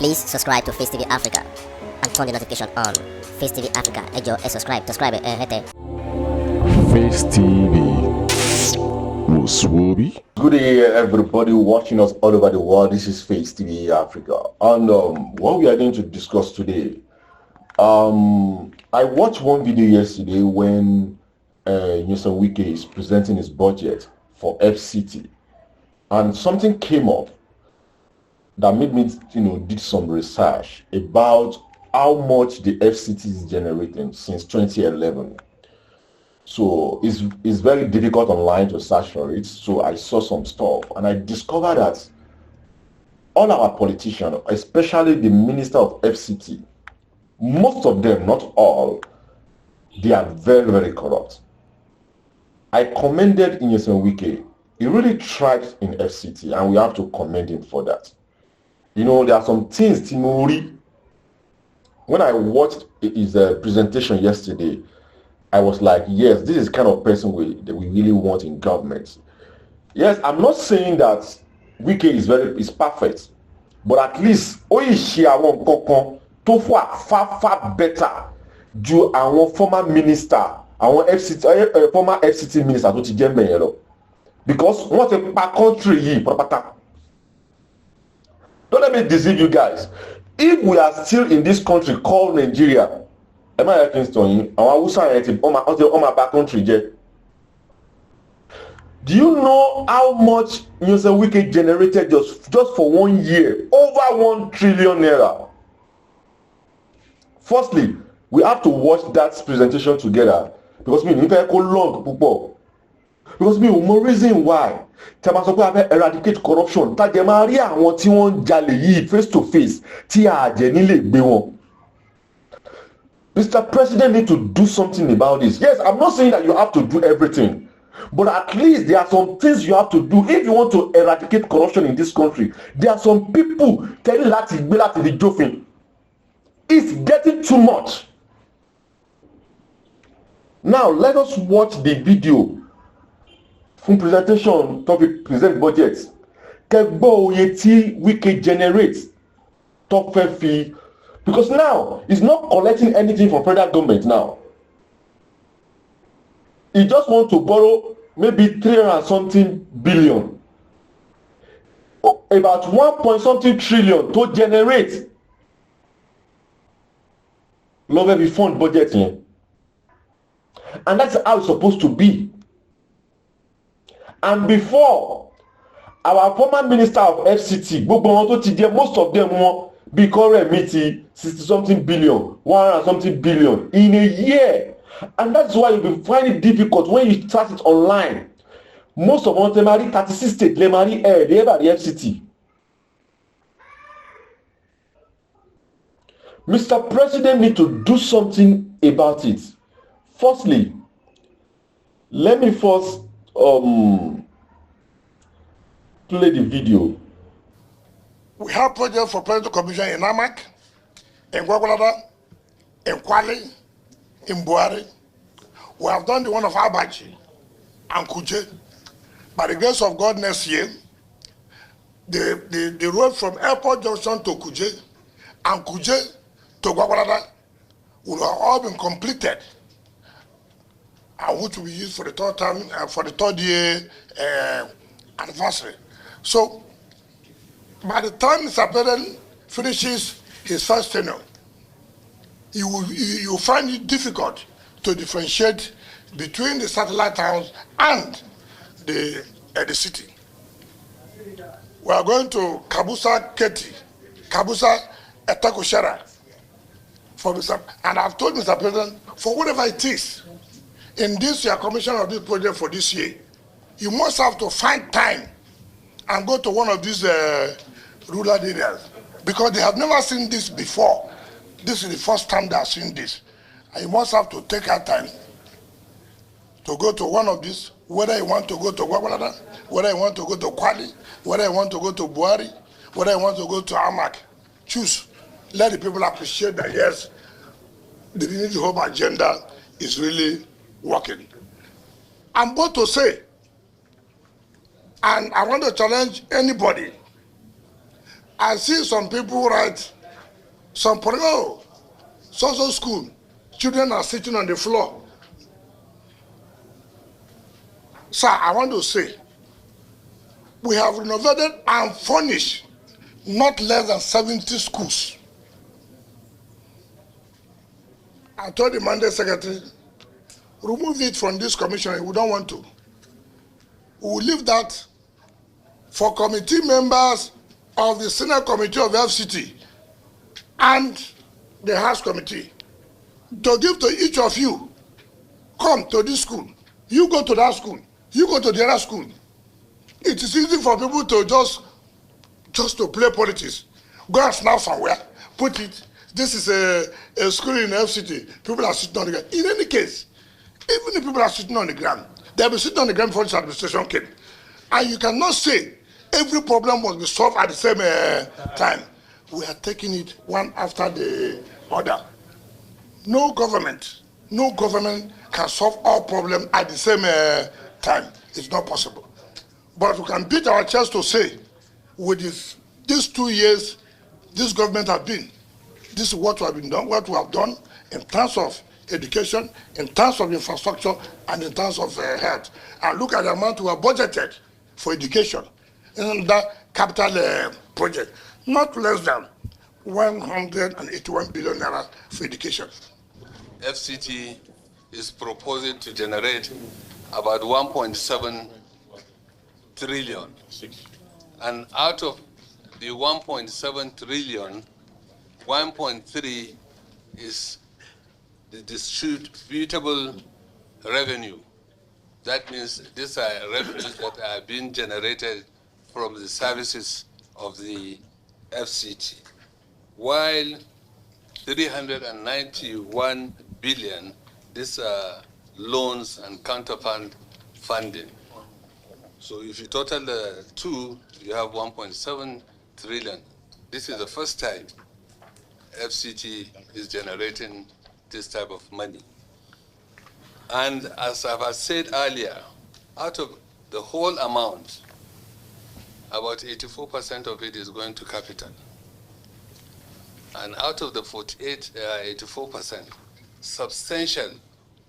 Please subscribe to Face TV Africa and turn the notification on. Face TV Africa, ẹ jọ̀ọ́, subscribe, hete. Face TV was Swoby. Good day, everybody watching us all over the world. This is Face TV Africa, and what we are going to discuss today. I watched one video yesterday when Wike is presenting his budget for FCT, and something came up that made me, did some research about how much the FCT is generating since 2011. So it's very difficult online to search for it. So I saw some stuff and I discovered that all our politicians, especially the minister of FCT, most of them, not all, they are very, very corrupt. I commended Wike. He really tried in FCT and we have to commend him for that. There are some things Tinubu, when I watched his presentation yesterday, I was like, yes, this is the kind of person that we really want in government. Yes, I'm not saying that Wike is perfect, but at least far better do our former minister, our FCT, former FCT minister to Tijembe, because what a country he. Don't let me deceive you guys. If we are still in this country called Nigeria, am I against you? On my back country, do you know how much Wike generated just for 1 year? Over 1 trillion naira. Firstly, we have to watch that presentation together because me if I go long people. Because me one reason why eradicate corruption face to face Mr. President need to do something about this. Yes, I'm not saying that you have to do everything, but at least there are some things you have to do if you want to eradicate corruption in this country. There are some people telling the joking. It's getting too much. Now let us watch the video from presentation topic present budget. Kegbo yeti Wike generates top fee because now he's not collecting anything from federal government now. He just want to borrow maybe 300 something billion, about 1 point something trillion to generate love every fund budget here. And that's how it's supposed to be. And before, our former minister of FCT, most of them were because meeting 60 something billion, 100 something billion in a year. And that's why you will find it difficult when you start it online. Most of them marry 36 states, they marry air, they have the FCT. Mr. President need to do something about it. Firstly, let me first play the video. We have projects for President Commission in Amak, in Gwagwalada, in Kwale, in Buhari. We have done the one of Abachi and Kuje. By the grace of God, next year, the road from Airport Junction to Kuje and Kuje to Gwagwalada will have all been completed, and which will be used for the third time for the third year anniversary. So, by the time Mr. President finishes his first tenure, you will find it difficult to differentiate between the satellite towns and the city. We are going to Kabusa Keti, Kabusa Etakoshara, and I've told Mr. President, for whatever it is, in this year commission of this project for this year, you must have to find time and go to one of these rural areas because they have never seen this before. This is the first time they have seen this. And you must have to take our time to go to one of these, whether you want to go to Gwagwalada, whether you want to go to Kwale, whether you want to go to Buhari, whether you want to go to Amak. Choose. Let the people appreciate that, yes, the Unity Home agenda is really working. I'm about to say, and I want to challenge anybody I see some people write, oh, so school, children are sitting on the floor. Sir, I want to say, we have renovated and furnished not less than 70 schools. I told the Mandate Secretary, remove it from this commission. We don't want to. We will leave that for committee members of the Senate Committee of FCT and the House Committee to give to each of you. Come to this school. You go to that school. You go to the other school. It is easy for people to just to play politics. Go and snap somewhere, put it. This is a school in FCT. People are sitting on the ground. In any case, even if people are sitting on the ground, they'll be sitting on the ground before this administration came. And you cannot say every problem must be solved at the same time. We are taking it one after the other. No government can solve all problems at the same time. It's not possible. But we can beat our chest to say, with these 2 years, this government has been, this is what we have done in terms of education, in terms of infrastructure, and in terms of health. And look at the amount we have budgeted for education in that capital project, not less than 181 billion naira for education. FCT is proposing to generate about 1.7 trillion. And out of the 1.7 trillion, 1.3 is the distributable revenue. That means these are revenues that are being generated from the services of the FCT. While 391 billion, these are loans and counterfund funding. So if you total the two, you have 1.7 trillion. This is the first time FCT is generating this type of money. And as I've said earlier, out of the whole amount, about 84% of it is going to capital. And out of the 84%, substantial,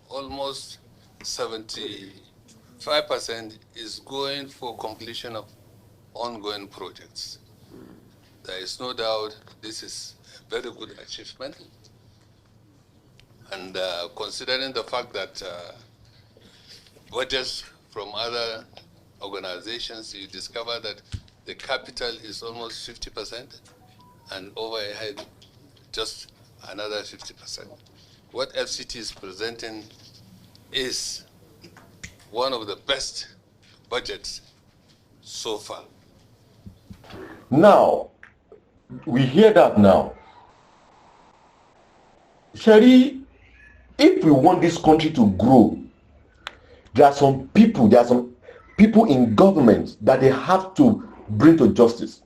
almost 75% is going for completion of ongoing projects. There is no doubt this is a very good achievement. And considering the fact that budgets from other organizations, you discover that the capital is almost 50% and overhead just another 50%. What FCT is presenting is one of the best budgets so far. Now, we hear that now. Sherry, if we want this country to grow, there are some people in government that they have to bring to justice.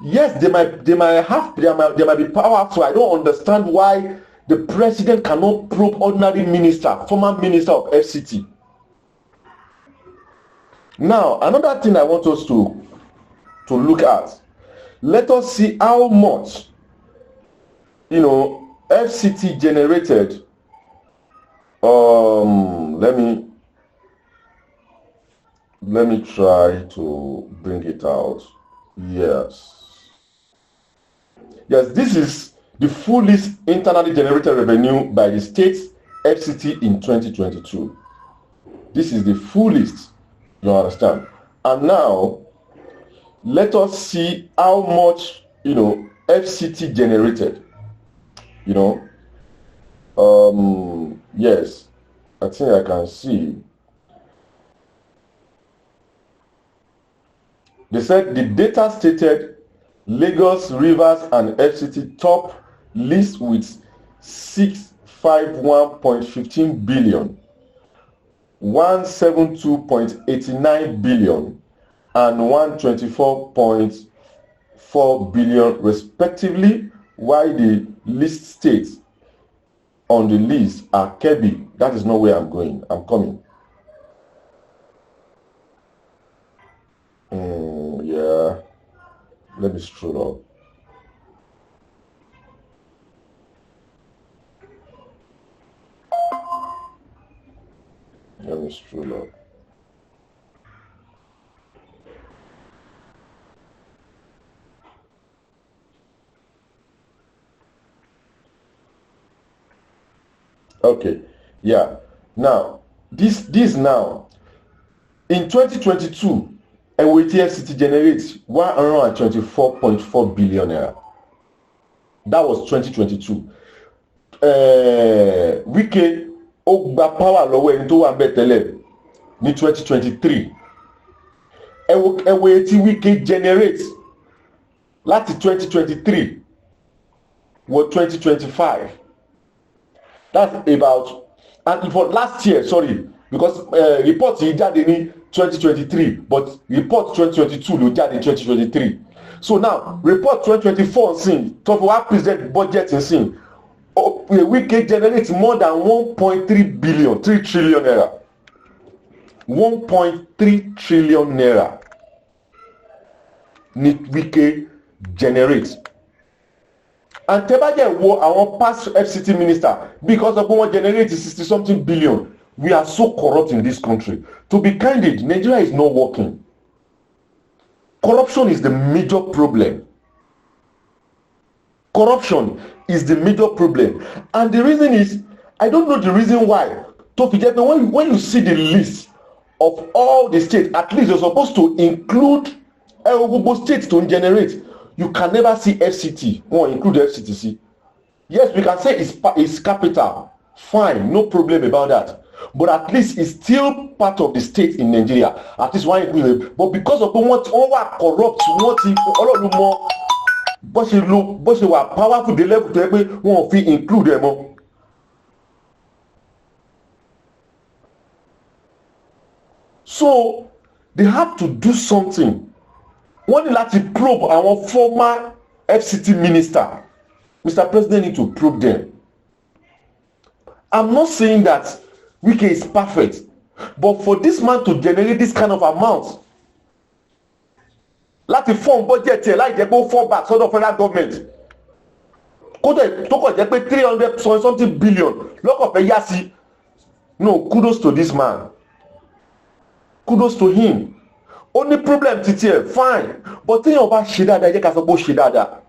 Yes, they might be powerful. I don't understand why the president cannot probe ordinary minister, former minister of FCT. Now, another thing I want us to look at. Let us see how much, FCT generated. Let me try to bring it out. Yes, this is the full list internally generated revenue by the state's FCT in 2022. This is the full list, you understand? And now, let us see how much, FCT generated. Yes, I think I can see. They said the data stated Lagos, Rivers, and FCT top list with 651.15 billion, 172.89 billion, and 124.4 billion respectively, while the list states on the list are Kebbi. That is not where I'm going. I'm coming. Yeah. Let me scroll up. Let me scroll up. Okay, yeah. Now, this now, in 2022, FCT generates 124.4 billion naira. That was 2022. Wike ó gba power lọ́wọ́ ẹni tó wà ń bẹ̀ tẹ́lẹ̀ ní 2023. Ẹ wo tí Wike generate láti 2023 wọ 2025. That's about, and for last year, sorry, because report yìí jáde ní 2023, but report 2022 ló jáde 2023. So now report 2024 nsìn tó fi wá present budget nsìn Wike generates more than 1.3 billion, 3 trillion naira. 1.3 trillion naira ni Wike generates. And tẹ́bàjẹ́ wo àwọn past FCT minister, because of wọ́n generate 60 something billion. We are so corrupt in this country. To be candid, Nigeria is not working. Corruption is the major problem. Corruption is the major problem. And the reason is, I don't know the reason why. When you see the list of all the states, at least you're supposed to include states to generate. You can never see FCT or include FCTC. Yes, we can say it's capital. Fine, no problem about that. But at least it's still part of the state in Nigeria. At least one include it. But because of what corrupt, what all of them more, but she were powerful the level to be won't feel include them. So they have to do something. One láti probe our former FCT minister. Mr. President need to probe them. I'm not saying that Wike is perfect, but for this man to generate this kind of amount, láti form budget here, láì jẹ́ pé ó fall back sọ́dọ̀ federal government, kódà tó kọ̀ jẹ́ pé 300 something billion lọ́kọ̀ fẹ́ yá sí. No, kudos to this man. Kudos to him. Only problem titi ẹ fine, but téèyàn bá ṣe dáadáa jẹ́ ká sọ pé ó ṣe dáadáa.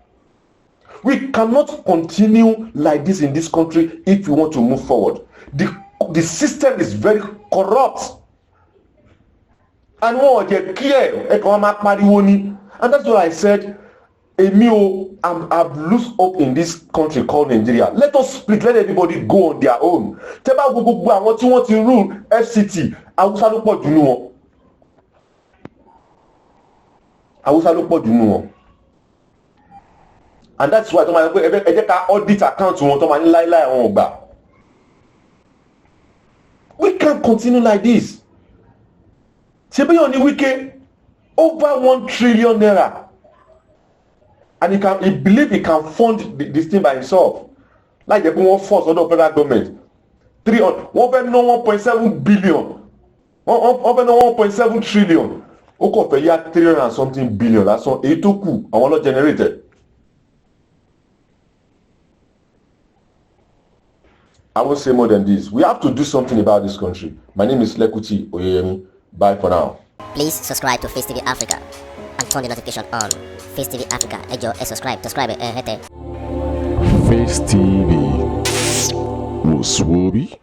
We cannot continue like this in this country if we want to move forward. The system is very corrupt, and wọn ò jẹ́ kí ẹ kàn máa pariwo ni. And that's why I said, I've lost hope in this country called Nigeria. Let us split, let everybody go on their own. Tẹ́ bá gbogbo àwọn tí wọ́n ti rule FCT, Hausa ló pọ̀ jù nínú wọn. Hausa ló pọ̀ jù nínú wọn. And that's why ẹ jẹ́ ká audit account wọn tó máa ní láíláí àwọn ọgbà. We can't continue like this. Ṣebíyàn ní Wike over 1 trillion naira, and he believe he can fund this thing by himself. Like they won't force other federal government. 1.7 billion. 1.7 trillion. Ó kò fẹ́ yá 300 and something billion. That's all. Èyí tó kù àwọn ló generated. I won't say more than this. We have to do something about this country. My name is Lekuti Oyeyemi. Bye for now. Please subscribe to Face TV Africa and turn the notification on. Face TV Africa, ẹ jọ̀ọ́, subscribe, hete. Face TV was Swoby.